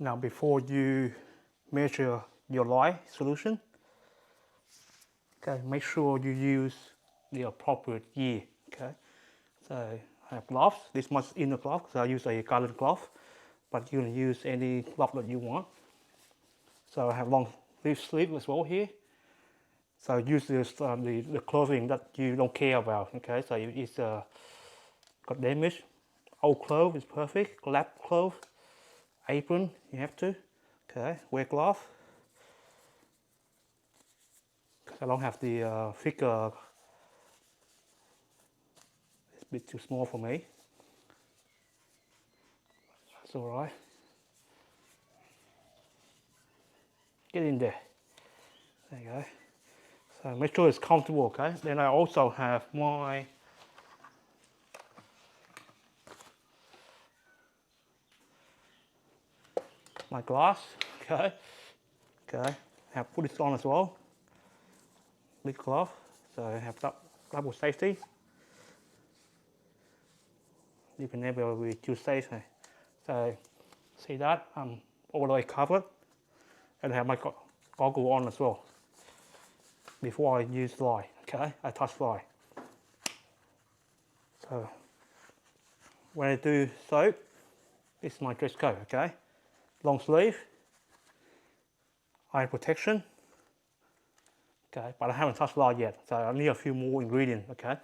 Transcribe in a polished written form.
Now before you measure your lye solution, okay, make sure you use the appropriate gear, okay. So I have gloves, this much inner glove, so I use a garden glove, but you can use any glove that you want. So I have long sleeve as well here. So use this, the clothing that you don't care about, okay, so it's got damage. Old clothes is perfect, lab clothes, apron, you have to, okay, wear glove. Because I don't have the thicker, it's a bit too small for me. That's alright. Get in there. There you go. So make sure it's comfortable, okay? Then I also have my glass, okay? Okay, I have put this on as well. Big glove, so I have double safety. You can never be too safe. So see that I'm all the way covered, and I have my goggle on as well. Before I use lye, okay, I touch lye. So when I do soap, this is my dress coat, okay? Long sleeve, eye protection, okay, but I haven't touched lye yet, so I need a few more ingredients, okay?